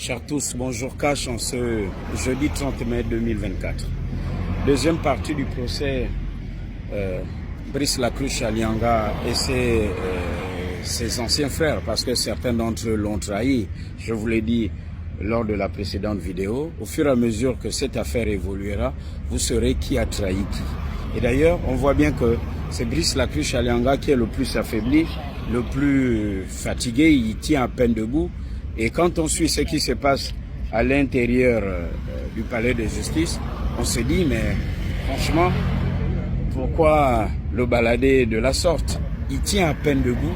Chers tous, bonjour Cash en ce jeudi 30 mai 2024. Deuxième partie du procès Brice Lacruche Alianga et ses anciens frères, parce que certains d'entre eux l'ont trahi, je vous l'ai dit lors de la précédente vidéo. Au fur et à mesure que cette affaire évoluera, vous saurez qui a trahi qui. Et d'ailleurs, on voit bien que c'est Brice Lacruche Alianga qui est le plus affaibli, le plus fatigué, il tient à peine debout. Et quand on suit ce qui se passe à l'intérieur du palais de justice, on se dit, mais franchement, pourquoi le balader de la sorte? Il tient à peine debout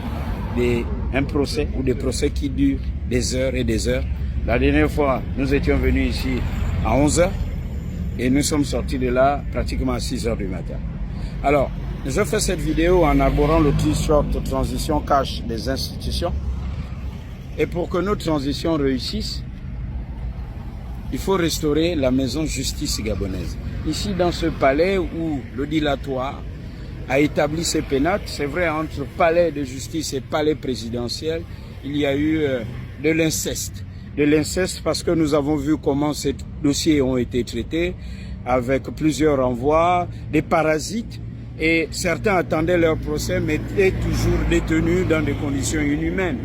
un procès ou des procès qui durent des heures et des heures. La dernière fois, nous étions venus ici à 11 h et nous sommes sortis de là pratiquement à 6 h du matin. Alors, je fais cette vidéo en arborant le t-shirt transition cash des institutions. Et pour que nos transitions réussissent, il faut restaurer la maison justice gabonaise. Ici, dans ce palais où le dilatoire a établi ses pénates, c'est vrai, entre palais de justice et palais présidentiel, il y a eu de l'inceste. De l'inceste parce que nous avons vu comment ces dossiers ont été traités, avec plusieurs renvois, des parasites, et certains attendaient leur procès, mais étaient toujours détenus dans des conditions inhumaines.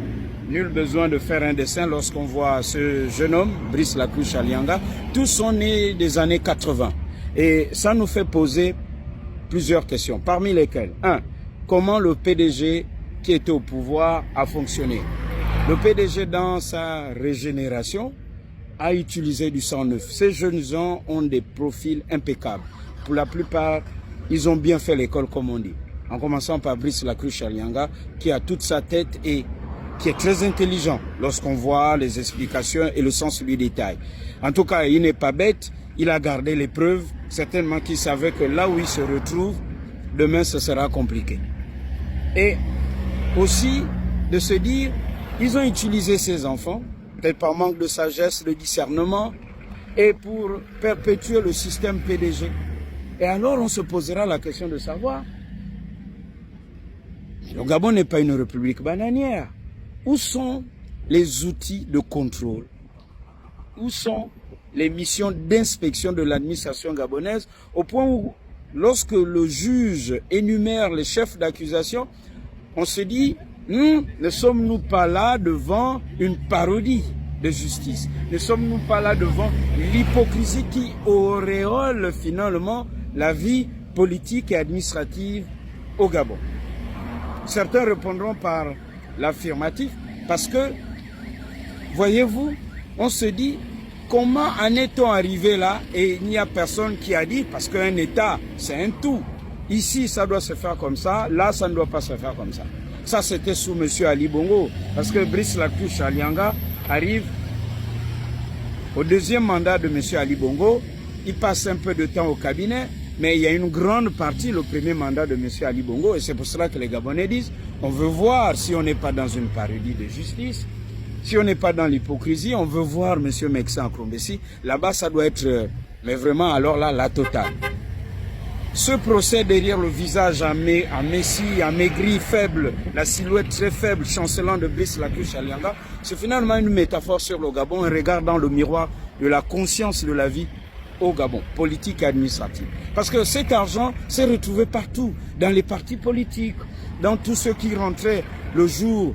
Nul besoin de faire un dessin lorsqu'on voit ce jeune homme, Brice Lacruche Alianga. Tous sont nés des années 80. Et ça nous fait poser plusieurs questions, parmi lesquelles, 1. Comment le PDG qui était au pouvoir a fonctionné? Le PDG, dans sa régénération, a utilisé du sang neuf. Ces jeunes gens ont des profils impeccables. Pour la plupart, ils ont bien fait l'école, comme on dit. En commençant par Brice Lacruche Alianga, qui a toute sa tête et qui est très intelligent lorsqu'on voit les explications et le sens du détail. En tout cas, il n'est pas bête, il a gardé les preuves, certainement qu'il savait que là où il se retrouve, demain ce sera compliqué. Et aussi de se dire, ils ont utilisé ces enfants, peut-être par manque de sagesse, de discernement, et pour perpétuer le système PDG. Et alors on se posera la question de savoir, le Gabon n'est pas une république bananière. Où sont les outils de contrôle? Où sont les missions d'inspection de l'administration gabonaise, au point où, lorsque le juge énumère les chefs d'accusation, on se dit, ne sommes-nous pas là devant une parodie de justice? Ne sommes-nous pas là devant l'hypocrisie qui auréole finalement la vie politique et administrative au Gabon? Certains répondront par l'affirmatif, parce que, voyez-vous, on se dit, comment en est-on arrivé là? Et il n'y a personne qui a dit, parce qu'un État, c'est un tout. Ici, ça doit se faire comme ça, là, ça ne doit pas se faire comme ça. Ça, c'était sous M. Ali Bongo, parce que Brice Lacruche Alianga arrive au deuxième mandat de M. Ali Bongo, il passe un peu de temps au cabinet, mais il y a une grande partie, le premier mandat de M. Ali Bongo, et c'est pour cela que les Gabonais disent, on veut voir si on n'est pas dans une parodie de justice, si on n'est pas dans l'hypocrisie, on veut voir M. Meksa Nkrombesi. Là-bas, ça doit être, mais vraiment, alors là, la totale. Ce procès derrière le visage amaici, amaigri, faible, la silhouette très faible, chancelant de Brice Lacruche Alianga, c'est finalement une métaphore sur le Gabon, un regard dans le miroir de la conscience de la vie au Gabon, politique et administrative. Parce que cet argent s'est retrouvé partout, dans les partis politiques, dans tous ceux qui rentraient le jour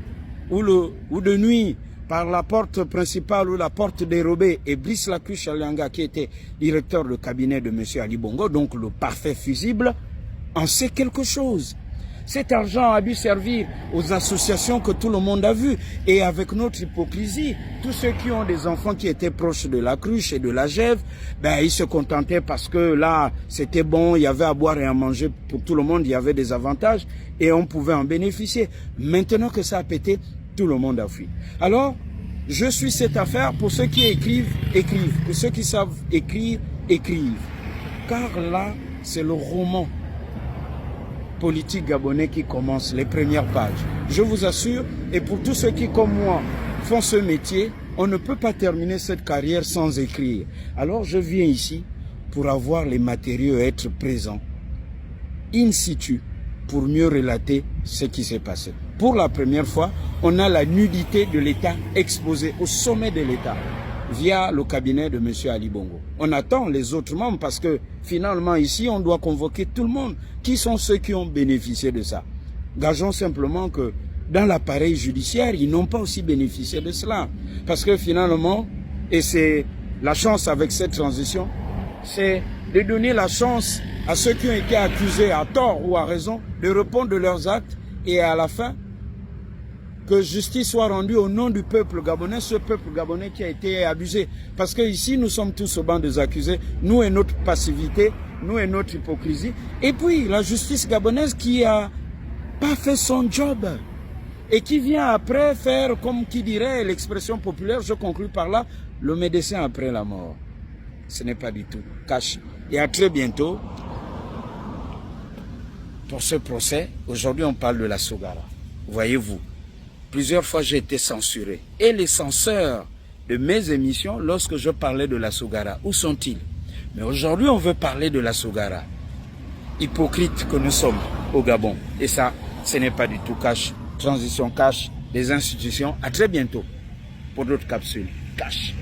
ou de nuit par la porte principale ou la porte dérobée. Et Brice Lacruche Alianga, qui était directeur de cabinet de M. Ali Bongo, donc le parfait fusible, en sait quelque chose. Cet argent a dû servir aux associations que tout le monde a vues. Et avec notre hypocrisie, tous ceux qui ont des enfants qui étaient proches de Lacruche et de la Gève, ben, ils se contentaient parce que là, c'était bon, il y avait à boire et à manger pour tout le monde, il y avait des avantages et on pouvait en bénéficier. Maintenant que ça a pété, tout le monde a fui. Alors, je suis cette affaire pour ceux qui écrivent, écrivent. Pour ceux qui savent écrire, écrivent. Car là, c'est le roman politique gabonais qui commence, les premières pages. Je vous assure, et pour tous ceux qui, comme moi, font ce métier, on ne peut pas terminer cette carrière sans écrire. Alors je viens ici pour avoir les matériaux et être présent, in situ, pour mieux relater ce qui s'est passé. Pour la première fois, on a la nudité de l'État exposée au sommet de l'État. via le cabinet de M. Ali Bongo. On attend les autres membres parce que finalement ici on doit convoquer tout le monde. Qui sont ceux qui ont bénéficié de ça? Gageons simplement que dans l'appareil judiciaire, ils n'ont pas aussi bénéficié de cela. Parce que finalement, et c'est la chance avec cette transition, c'est de donner la chance à ceux qui ont été accusés à tort ou à raison de répondre de leurs actes et à la fin, que justice soit rendue au nom du peuple gabonais, ce peuple gabonais qui a été abusé. Parce que ici, nous sommes tous au banc des accusés, nous et notre passivité, nous et notre hypocrisie. Et puis, la justice gabonaise qui a pas fait son job et qui vient après faire, comme qui dirait l'expression populaire, je conclus par là, le médecin après la mort. Ce n'est pas du tout cash. Et à très bientôt pour ce procès. Aujourd'hui, on parle de la Sogara. Voyez-vous, plusieurs fois j'ai été censuré. Et les censeurs de mes émissions, lorsque je parlais de la Sogara, où sont-ils? Mais aujourd'hui, on veut parler de la Sogara. Hypocrite que nous sommes au Gabon. Et ça, ce n'est pas du tout cash. Transition cash, les institutions. À très bientôt pour d'autres capsules cash.